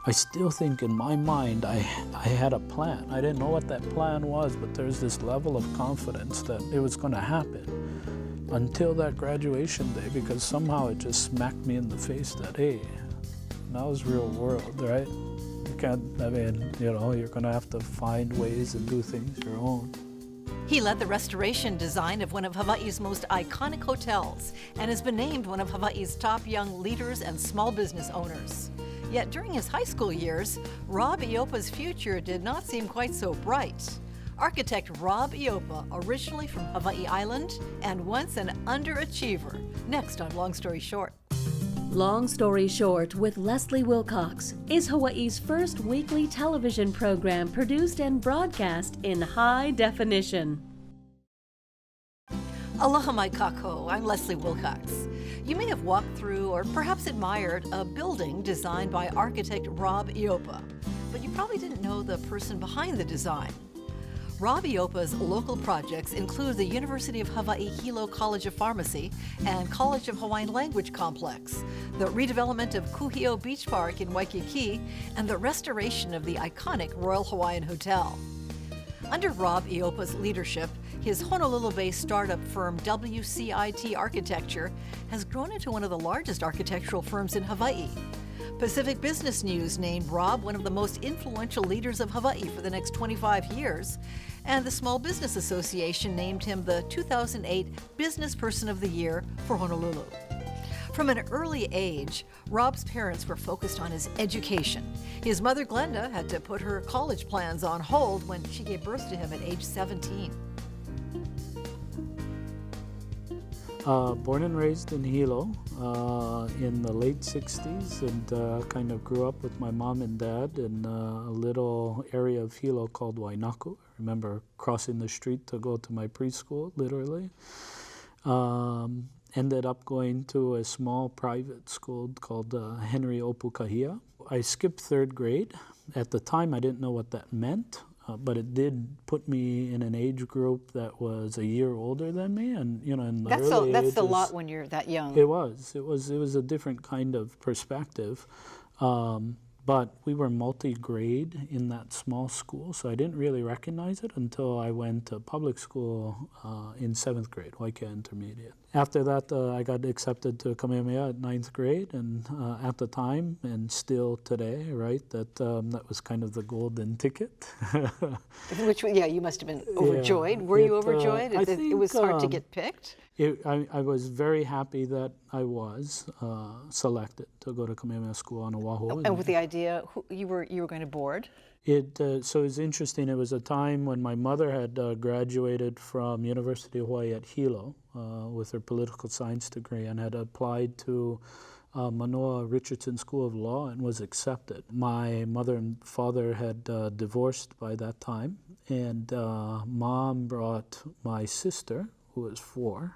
I still think in my mind I had a plan. I didn't know what that plan was, but there's this level of confidence that it was going to happen until that graduation day, because somehow it just smacked me in the face that, hey, now is real world, right? You can't, I mean, you know, you're going to have to find ways and do things your own. He led the restoration design of one of Hawaii's most iconic hotels and has been named one of Hawaii's top young leaders and small business owners. Yet during his high school years, Rob Iopa's future did not seem quite so bright. Architect Rob Iopa, originally from Hawaii Island and once an underachiever. Next on Long Story Short. Long Story Short with Leslie Wilcox is Hawaii's first weekly television program produced and broadcast in high definition. Aloha mai kako, I'm Leslie Wilcox. You may have walked through or perhaps admired a building designed by architect Rob Iopa, but you probably didn't know the person behind the design. Rob Iopa's local projects include the University of Hawaii Hilo College of Pharmacy and College of Hawaiian Language Complex, the redevelopment of Kuhio Beach Park in Waiakea, and the restoration of the iconic Royal Hawaiian Hotel. Under Rob Iopa's leadership, his Honolulu-based startup firm WCIT Architecture has grown into one of the largest architectural firms in Hawaii. Pacific Business News named Rob one of the most influential leaders of Hawaii for the next 25 years, and the Small Business Association named him the 2008 Business Person of the Year for Honolulu. From an early age, Rob's parents were focused on his education. His mother, Glenda, had to put her college plans on hold when she gave birth to him at age 17. Born and raised in Hilo in the late 60s, and kind of grew up with my mom and dad in a little area of Hilo called Waiakea. I remember crossing the street to go to my preschool, literally. Ended up going to a small private school called Henry Opukahia. I skipped third grade. At the time, I didn't know what that meant. But it did put me in an age group that was a year older than me, and you know, in the early ages, that's a lot when you're that young. It was a different kind of perspective, but we were multi-grade in that small school, so I didn't really recognize it until I went to public school in 7th grade, Waiakea Intermediate. After that, I got accepted to Kamehameha at 9th grade, and at the time, and still today, right, that was kind of the golden ticket. Which, yeah, you must have been overjoyed. Were you overjoyed? I think, it was hard to get picked? I was very happy that I was selected to go to Kamehameha School on Oahu. And with the idea, you were going to board? So it was interesting. It was a time when my mother had graduated from University of Hawaii at Hilo with her political science degree and had applied to Manoa Richardson School of Law and was accepted. My mother and father had divorced by that time, and Mom brought my sister, who was 4,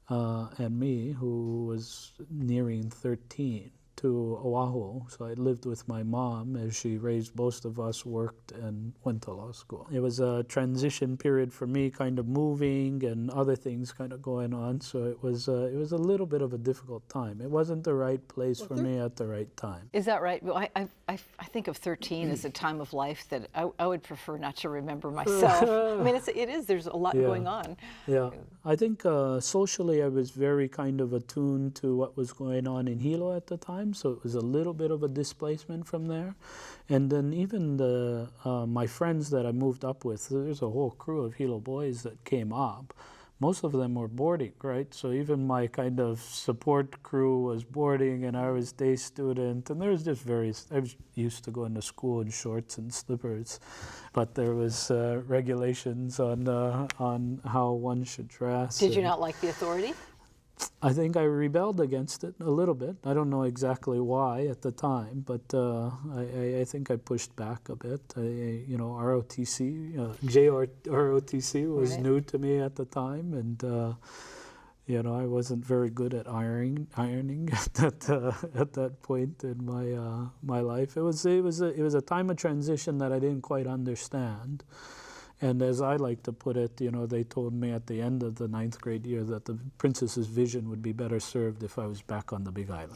and me, who was nearing 13, to Oahu. So I lived with my mom as she raised both of us, worked, and went to law school. It was a transition period for me, kind of moving and other things kind of going on. So it was a little bit of a difficult time. It wasn't the right place for me at the right time. Is that right? Well, I think of 13 as a time of life that I would prefer not to remember myself. I mean, it is. There's a lot going on. Yeah. I think socially I was very kind of attuned to what was going on in Hilo at the time. So it was a little bit of a displacement from there. And then even my friends that I moved up with, there's a whole crew of Hilo boys that came up. Most of them were boarding, right? So even my kind of support crew was boarding, and I was day student, and there was just I was used to going to school in shorts and slippers, but there was regulations on how one should dress. Did you not like the authority? I think I rebelled against it a little bit. I don't know exactly why at the time, but I think I pushed back a bit. ROTC, JROTC was new to me at the time, and I wasn't very good at ironing at that point in my life. It was a time of transition that I didn't quite understand. And as I like to put it, they told me at the end of the 9th grade year that the princess's vision would be better served if I was back on the Big Island.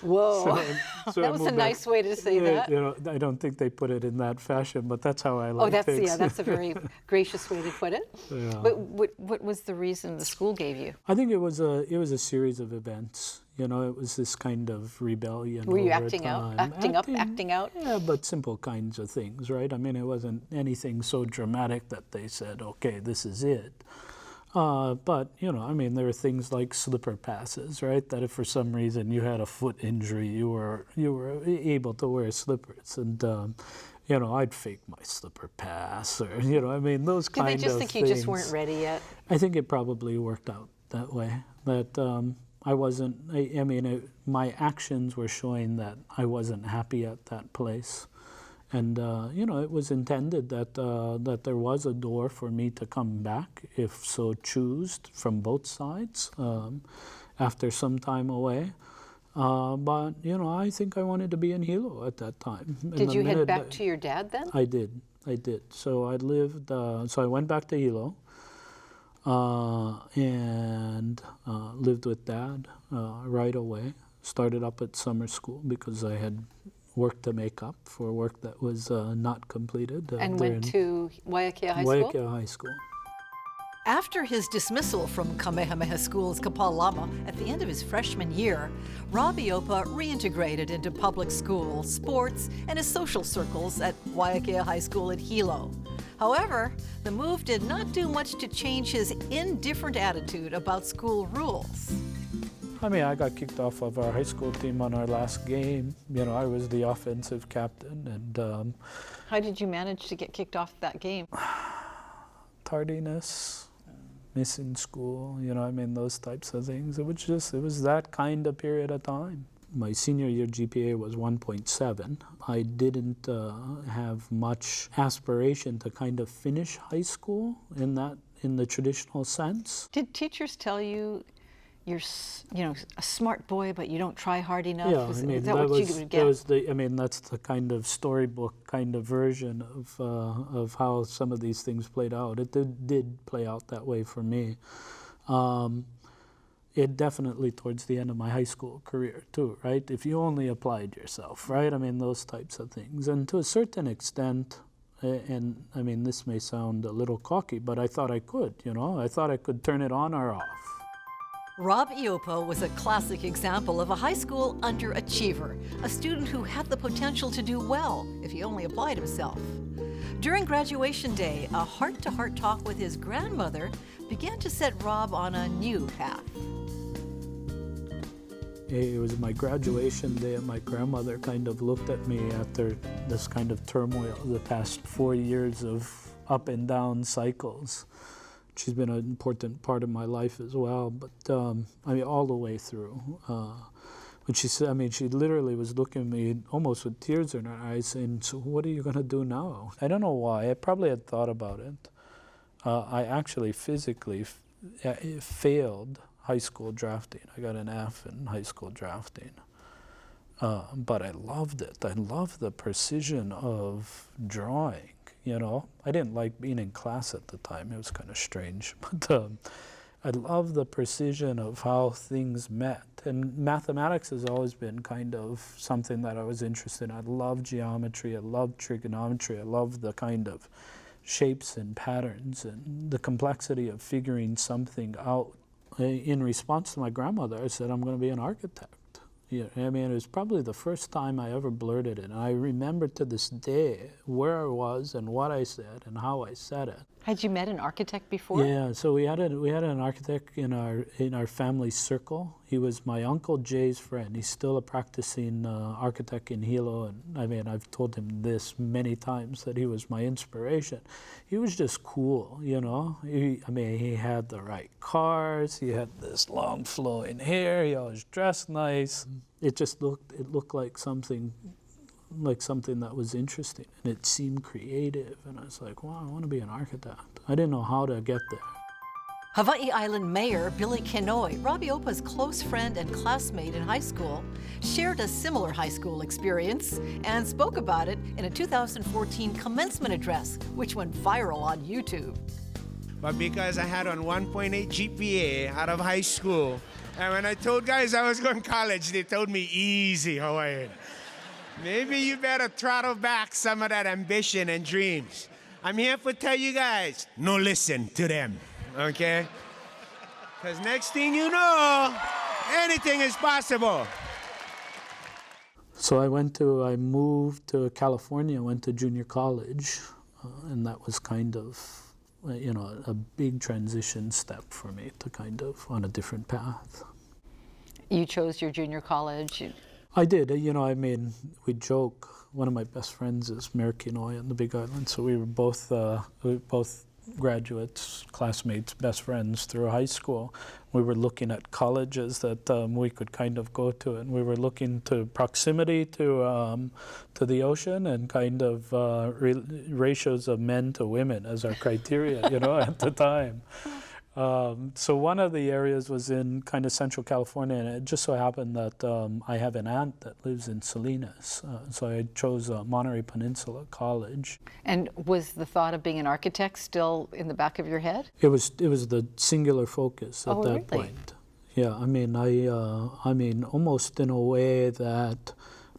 Whoa, So that I was a moved back. nice way to say that. I don't think they put it in that fashion, but that's how I like Oh, things. that's a very gracious way to put it. Yeah. But what was the reason the school gave you? I think it was a series of events. It was this kind of rebellion. Were you over acting out, time. acting out? Yeah, but simple kinds of things, right? I mean, it wasn't anything so dramatic that they said, okay, this is it. But, I mean, there were things like slipper passes, right? That if for some reason you had a foot injury, you were able to wear slippers. And, I'd fake my slipper pass or, I mean, those kind of things. Did they just think you just weren't ready yet? I think it probably worked out that way. That I wasn't, my actions were showing that I wasn't happy at that place. And, it was intended that there was a door for me to come back, if so choose, from both sides after some time away. But, I think I wanted to be in Hilo at that time. Did you head back to your dad then? I did. So I lived, so I went back to Hilo. And lived with Dad right away. Started up at summer school because I had work to make up for work that was not completed. And went to Waiakea High School? Waiakea High School. After his dismissal from Kamehameha School's Kapalama at the end of his freshman year, Rob Iopa reintegrated into public school, sports, and his social circles at Waiakea High School at Hilo. However, the move did not do much to change his indifferent attitude about school rules. I mean, I got kicked off of our high school team on our last game. I was the offensive captain, and how did you manage to get kicked off that game? Tardiness, missing school, those types of things. It was that kind of period of time. My senior year GPA was 1.7. I didn't have much aspiration to kind of finish high school in the traditional sense. Did teachers tell you you're a smart boy, but you don't try hard enough? Yeah, is that what you would get? That's the kind of storybook kind of version of how some of these things played out. It did play out that way for me. It definitely towards the end of my high school career too, right? If you only applied yourself, right? Those types of things. And to a certain extent, and this may sound a little cocky, but I thought I could, I thought I could turn it on or off. Rob Iopa was a classic example of a high school underachiever, a student who had the potential to do well if he only applied himself. During graduation day, a heart-to-heart talk with his grandmother began to set Rob on a new path. It was my graduation day, and my grandmother kind of looked at me after this kind of turmoil, the past 4 years of up and down cycles. She's been an important part of my life as well, but all the way through. When she said, she literally was looking at me almost with tears in her eyes, saying, "So what are you going to do now?" I don't know why. I probably had thought about it. I actually physically failed high school drafting. I got an F in high school drafting. But I loved it. I loved the precision of drawing, I didn't like being in class at the time. It was kind of strange. But I loved the precision of how things met. And mathematics has always been kind of something that I was interested in. I loved geometry. I loved trigonometry. I loved the kind of shapes and patterns and the complexity of figuring something out. In response to my grandmother, I said, I'm going to be an architect. Yeah, it was probably the first time I ever blurted it. And I remember to this day where I was and what I said and how I said it. Had you met an architect before? Yeah, so we had an architect in our family circle. He was my Uncle Jay's friend. He's still a practicing architect in Hilo, and I've told him this many times that he was my inspiration. He was just cool, He had the right cars. He had this long flowing hair. He always dressed nice. It looked like something that was interesting, and it seemed creative, and I was like, wow, I want to be an architect. I didn't know how to get there. Hawaii Island Mayor Billy Kenoi, Rob Iopa's close friend and classmate in high school, shared a similar high school experience and spoke about it in a 2014 commencement address, which went viral on YouTube. But because I had on 1.8 GPA out of high school, and when I told guys I was going to college, they told me, easy, Hawaiian. Maybe you better throttle back some of that ambition and dreams. I'm here to tell you guys, no listen to them, okay? Because next thing you know, anything is possible. So I moved to California, went to junior college, and that was kind of, a big transition step for me to kind of on a different path. You chose your junior college? I did. We joke. One of my best friends is Mayor Kenoi on the Big Island, so we were both graduates, classmates, best friends through high school. We were looking at colleges that we could kind of go to, and we were looking to proximity to the ocean and kind of ratios of men to women as our criteria, at the time. So one of the areas was in kind of Central California, and it just so happened that I have an aunt that lives in Salinas. So I chose Monterey Peninsula College. And was the thought of being an architect still in the back of your head? It was the singular focus at that really? point. Yeah, I almost in a way that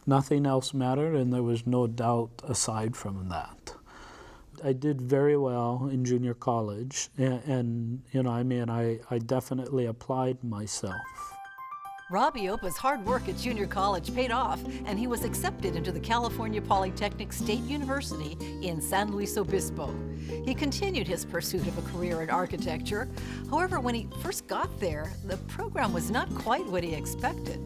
nothing else mattered, and there was no doubt aside from that. I did very well in junior college, and I definitely applied myself. Rob Iopa's hard work at junior college paid off, and he was accepted into the California Polytechnic State University in San Luis Obispo. He continued his pursuit of a career in architecture. However, when he first got there, the program was not quite what he expected.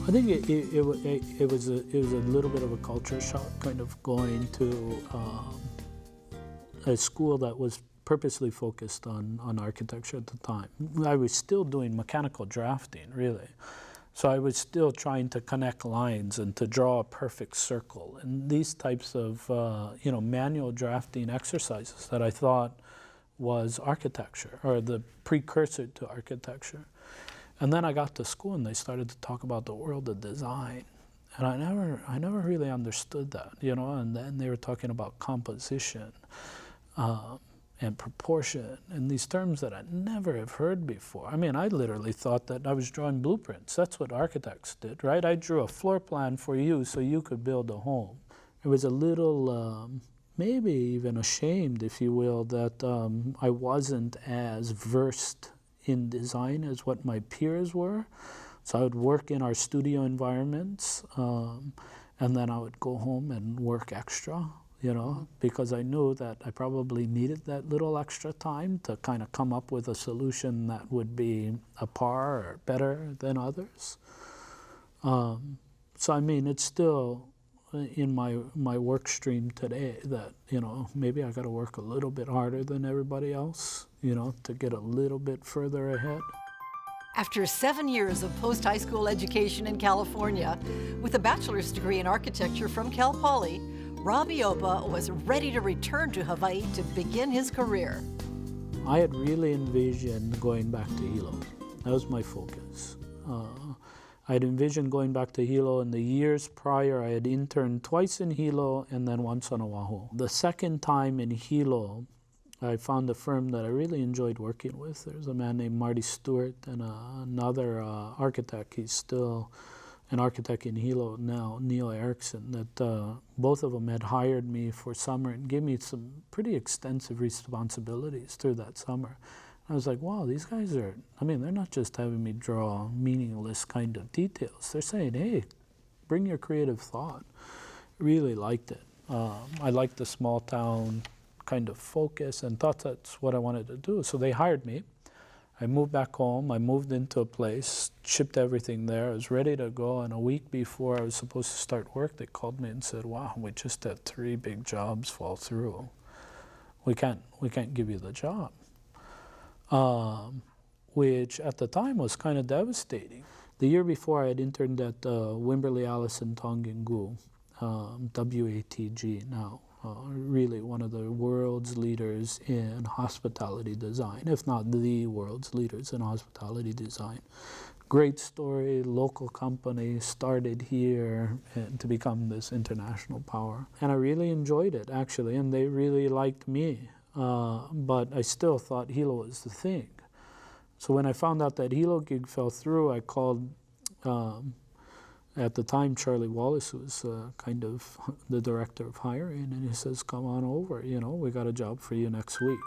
I think it was a little bit of a culture shock, kind of going to a school that was purposely focused on architecture at the time. I was still doing mechanical drafting, really. So I was still trying to connect lines and to draw a perfect circle, and these types of manual drafting exercises that I thought was architecture, or the precursor to architecture. And then I got to school and they started to talk about the world of design. And I never really understood that, and then they were talking about composition and proportion and these terms that I never have heard before. I literally thought that I was drawing blueprints. That's what architects did, right? I drew a floor plan for you so you could build a home. It was a little, maybe even ashamed, if you will, that I wasn't as versed in design as what my peers were. So I would work in our studio environments, and then I would go home and work extra, because I knew that I probably needed that little extra time to kind of come up with a solution that would be a par or better than others. So it's still in my work stream today that, maybe I got to work a little bit harder than everybody else, to get a little bit further ahead. After 7 years of post-high school education in California, with a bachelor's degree in architecture from Cal Poly, Rob Iopa was ready to return to Hawaii to begin his career. I had really envisioned going back to Hilo. That was my focus. I had envisioned going back to Hilo. In the years prior, I had interned twice in Hilo and then once on Oahu. The second time in Hilo, I found a firm that I really enjoyed working with. There's a man named Marty Stewart and another architect. He's still an architect in Hilo now, Neil Erickson, that both of them had hired me for summer and gave me some pretty extensive responsibilities through that summer. I was like, wow, these guys are, they're not just having me draw meaningless kind of details. They're saying, hey, bring your creative thought. Really liked it. I liked the small town kind of focus and thought that's what I wanted to do. So they hired me. I moved back home. I moved into a place, shipped everything there. I was ready to go, and a week before I was supposed to start work, they called me and said, wow, we just had 3 big jobs fall through. We can't give you the job. Which at the time was kind of devastating. The year before I had interned at Wimberley Allison Tongan Gu, WATG now. really one of the world's leaders in hospitality design, if not the world's leaders in hospitality design. Great story, local company, started here and to become this international power. And I really enjoyed it, actually, and they really liked me. But I still thought Hilo was the thing. So when I found out that Hilo gig fell through, I called, at the time, Charlie Wallace was kind of the director of hiring, and he says, come on over, you know, we got a job for you next week.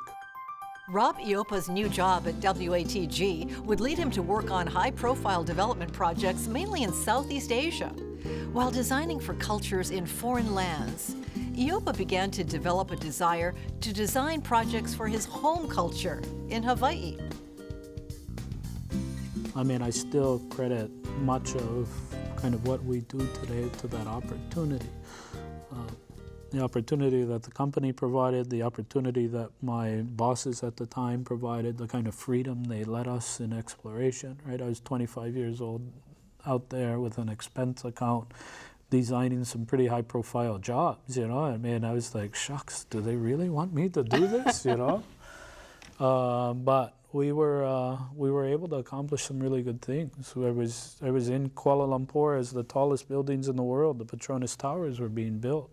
Rob Iopa's new job at WATG would lead him to work on high-profile development projects mainly in Southeast Asia. While designing for cultures in foreign lands, Iopa began to develop a desire to design projects for his home culture in Hawaii. I mean, I still credit much of kind of what we do today to that opportunity. The opportunity that the company provided, the opportunity that my bosses at the time provided, the kind of freedom they let us in exploration, right? I was 25 years old out there with an expense account designing some pretty high-profile jobs, you know? I mean, I was like, shucks, do they really want me to do this, you know? But we were able to accomplish some really good things. I was in Kuala Lumpur as the tallest buildings in the world. The Petronas Towers were being built.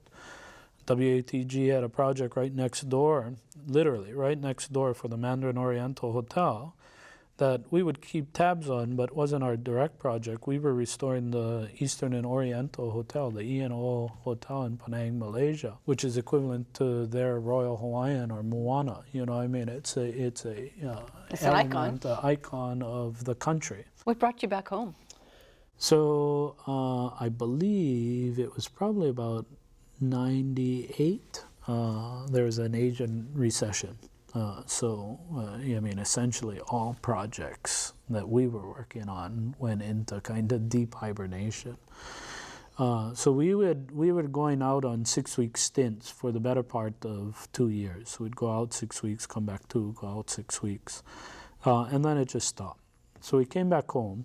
WATG had a project right next door, literally right next door for the Mandarin Oriental Hotel that we would keep tabs on, but wasn't our direct project. We were restoring the Eastern and Oriental Hotel, the E&O Hotel in Penang, Malaysia, which is equivalent to their Royal Hawaiian or Moana. You know, I mean, it's an icon. Icon of the country. What brought you back home? So I believe it was probably about 98. There was an Asian recession. I mean, essentially all projects that we were working on went into kind of deep hibernation. So we were going out on 6-week stints for the better part of 2 years. So we'd go out 6 weeks, come back 2, go out 6 weeks. And then it just stopped. So we came back home,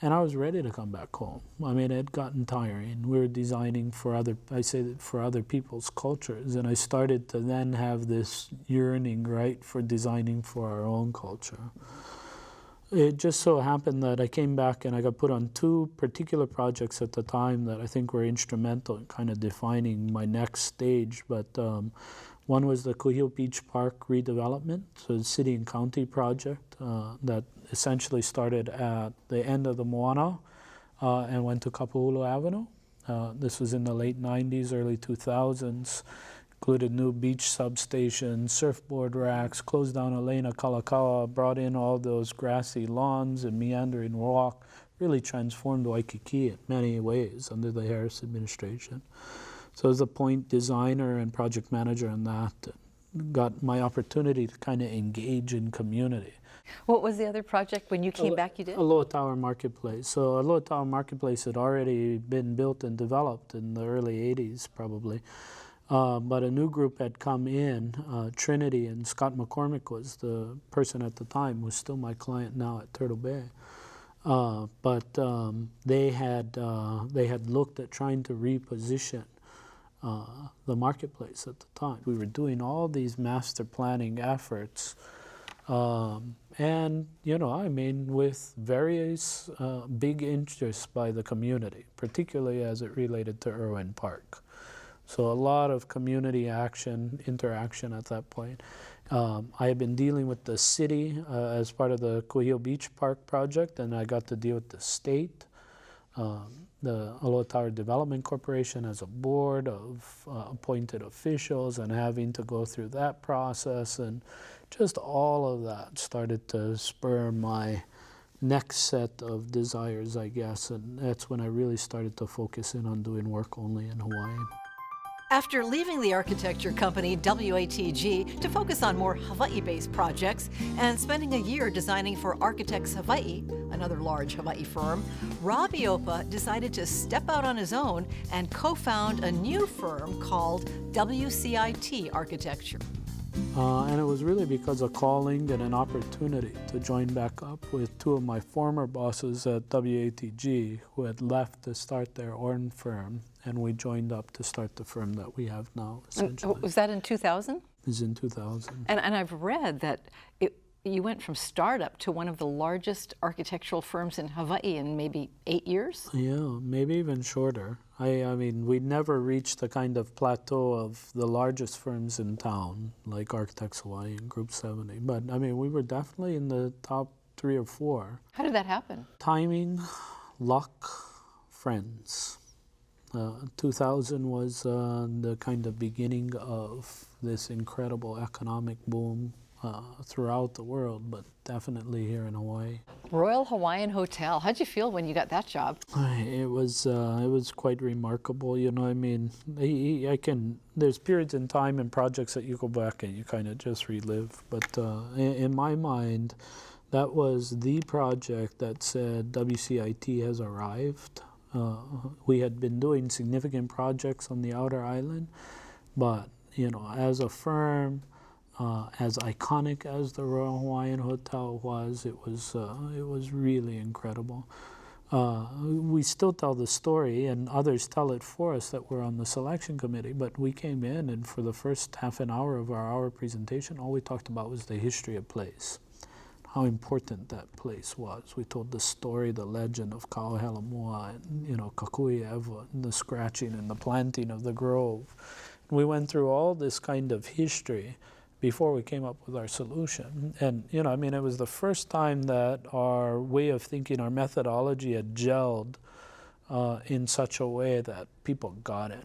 and I was ready to come back home. I mean, it had gotten tiring. We were designing for other people's cultures, and I started to then have this yearning, right, for designing for our own culture. It just so happened that I came back and I got put on 2 particular projects at the time that I think were instrumental in kind of defining my next stage. But one was the Kuhio Beach Park redevelopment, so the city and county project that essentially started at the end of the Moana and went to Kapahulu Avenue. This was in the late 90s, early 2000s. Included new beach substations, surfboard racks, closed down Elena Kalakaua, brought in all those grassy lawns and meandering walk, really transformed Waikiki in many ways under the Harris administration. So I was a point designer and project manager on that. Got my opportunity to kind of engage in community. What was the other project when you came back you did? Aloha Tower Marketplace. So Aloha Tower Marketplace had already been built and developed in the early 80s probably. But a new group had come in, Trinity, and Scott McCormick was the person at the time, who's still my client now at Turtle Bay. But they had looked at trying to reposition the marketplace at the time. We were doing all these master planning efforts, and, you know, I mean, with various big interests by the community, particularly as it related to Irwin Park. So a lot of community interaction at that point. I had been dealing with the city as part of the Kuhio Beach Park project, and I got to deal with the state, the Aloha Tower Development Corporation as a board of appointed officials, and having to go through that process, and just all of that started to spur my next set of desires, I guess, and that's when I really started to focus in on doing work only in Hawaii. After leaving the architecture company WATG to focus on more Hawaii-based projects and spending a year designing for Architects Hawaii, another large Hawaii firm, Rob Iopa decided to step out on his own and co-found a new firm called WCIT Architecture. And it was really because of calling and an opportunity to join back up with two of my former bosses at WATG who had left to start their own firm, and we joined up to start the firm that we have now, essentially. Was that in 2000? It was in 2000. And I've read that you went from startup to one of the largest architectural firms in Hawaii in maybe 8 years? Yeah, maybe even shorter. I mean, we never reached the kind of plateau of the largest firms in town, like Architects Hawaii and Group 70. But I mean, we were definitely in the top 3 or 4. How did that happen? Timing, luck, friends. 2000 was the kind of beginning of this incredible economic boom throughout the world, but definitely here in Hawaii. Royal Hawaiian Hotel. How'd you feel when you got that job? It was quite remarkable, you know. I mean, there's periods in time and projects that you go back and you kind of just relive. But in my mind, that was the project that said WCIT has arrived. We had been doing significant projects on the outer island, but you know, as a firm, as iconic as the Royal Hawaiian Hotel was, it was really incredible. We still tell the story, and others tell it for us that we're on the selection committee, but we came in, and for the first half an hour of our hour presentation, all we talked about was the history of place, how important that place was. We told the story, the legend of Kauhelamua, and you know, Kakui'ewa, and the scratching and the planting of the grove. We went through all this kind of history before we came up with our solution. And, you know, I mean, it was the first time that our way of thinking, our methodology had gelled in such a way that people got it.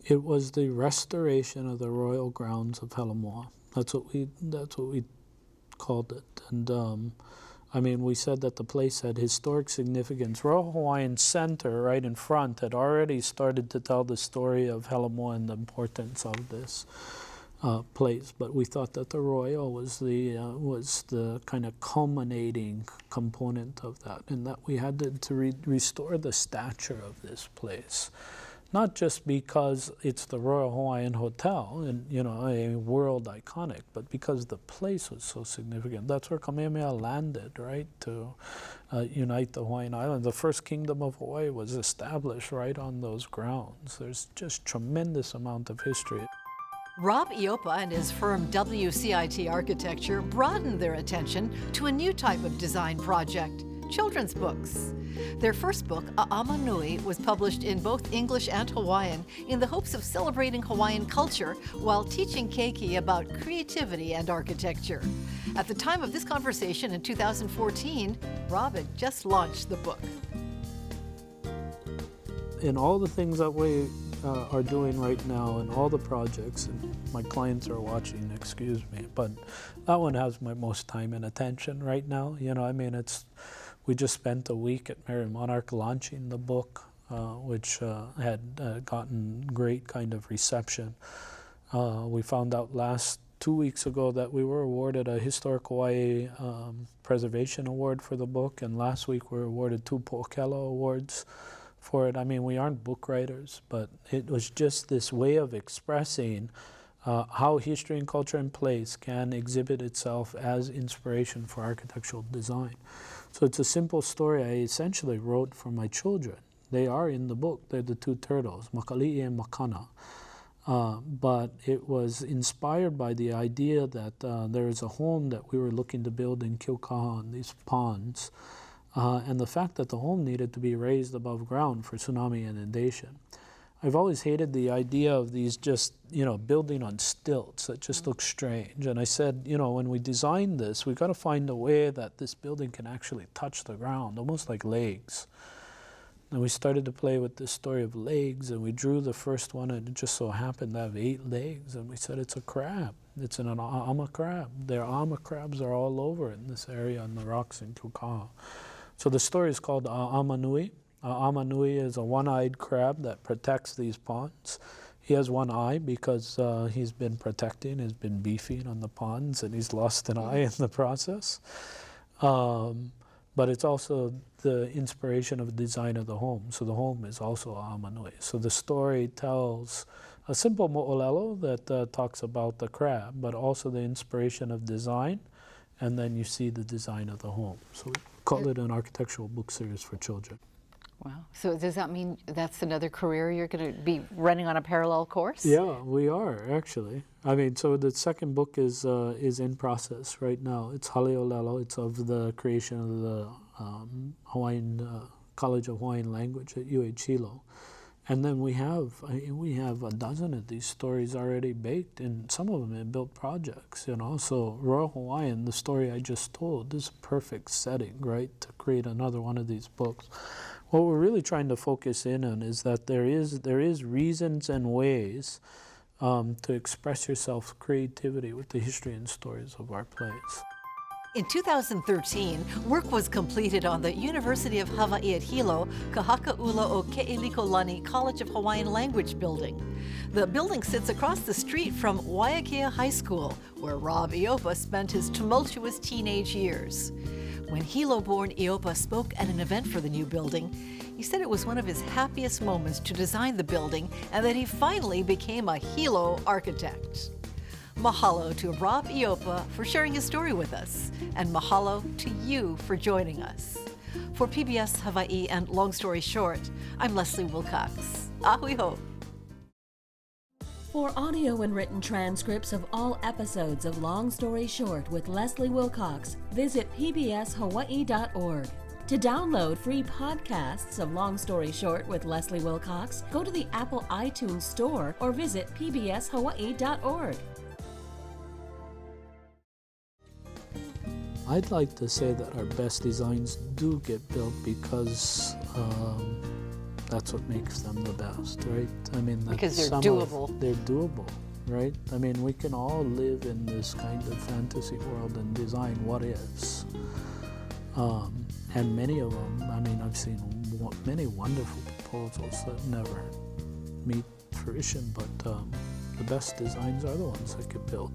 It was the restoration of the royal grounds of Helemoa. That's what we called it. And, I mean, we said that the place had historic significance. Royal Hawaiian Center, right in front, had already started to tell the story of Helemoa and the importance of this place, but we thought that the Royal was the kind of culminating component of that, and that we had to restore the stature of this place, not just because it's the Royal Hawaiian Hotel and you know, a world iconic, but because the place was so significant. That's where Kamehameha landed, right, to unite the Hawaiian Islands. The first kingdom of Hawaii was established right on those grounds. There's just tremendous amount of history. Rob Iopa and his firm WCIT Architecture broadened their attention to a new type of design project, children's books. Their first book, A'ama Nui, was published in both English and Hawaiian in the hopes of celebrating Hawaiian culture while teaching Keiki about creativity and architecture. At the time of this conversation in 2014, Rob had just launched the book. In all the things that we are doing right now and all the projects, and my clients are watching, excuse me, but that one has my most time and attention right now. You know, I mean, we just spent a week at Mary Monarch launching the book, which had gotten great kind of reception. We found out 2 weeks ago that we were awarded a Historic Hawaii Preservation Award for the book, and last week we were awarded 2 Po'okelo Awards for it. I mean, we aren't book writers, but it was just this way of expressing how history and culture and place can exhibit itself as inspiration for architectural design. So it's a simple story I essentially wrote for my children. They are in the book. They're the 2 turtles, Makali'i and Makana. But it was inspired by the idea that there is a home that we were looking to build in Kilkaha on these ponds. And the fact that the home needed to be raised above ground for tsunami inundation. I've always hated the idea of these just, you know, building on stilts that just look strange. And I said, you know, when we designed this, we've got to find a way that this building can actually touch the ground, almost like legs. And we started to play with this story of legs, and we drew the first one, and it just so happened to have 8 legs. And we said, it's a crab. It's an ama crab. Their ama crabs are all over in this area on the rocks in Kilkaha. So the story is called A'ama Nui. A'ama Nui is a one-eyed crab that protects these ponds. He has one eye because he's been protecting, he's been beefing on the ponds, and he's lost an eye in the process. but it's also the inspiration of the design of the home. So the home is also a hamanui. So the story tells a simple mo'olelo that talks about the crab, but also the inspiration of design, and then you see the design of the home. So we call it an architectural book series for children. Wow. So does that mean that's another career you're going to be running on a parallel course? Yeah, we are actually. I mean, so the second book is in process right now. It's Haleolelo. It's of the creation of the Hawaiian College of Hawaiian Language at Hilo. And then we have a dozen of these stories already baked, and some of them in built projects, you know. So Royal Hawaiian, the story I just told, is a perfect setting, right, to create another one of these books. What we're really trying to focus in on is that there is reasons and ways to express yourself creativity with the history and stories of our plays. In 2013, work was completed on the University of Hawaii at Hilo, Kahakaula o Ke'elikolani College of Hawaiian Language building. The building sits across the street from Waiakea High School, where Rob Iopa spent his tumultuous teenage years. When Hilo-born Iopa spoke at an event for the new building, he said it was one of his happiest moments to design the building and that he finally became a Hilo architect. Mahalo to Rob Iopa for sharing his story with us, and mahalo to you for joining us. For PBS Hawaii and Long Story Short, I'm Leslie Wilcox. Ahui ho. For audio and written transcripts of all episodes of Long Story Short with Leslie Wilcox, visit pbshawaii.org. To download free podcasts of Long Story Short with Leslie Wilcox, go to the Apple iTunes Store or visit pbshawaii.org. I'd like to say that our best designs do get built because that's what makes them the best, right? I mean, because they're doable. They're doable, right? I mean, we can all live in this kind of fantasy world and design what ifs. And many of them, I mean, I've seen many wonderful proposals that never meet fruition, but the best designs are the ones that get built.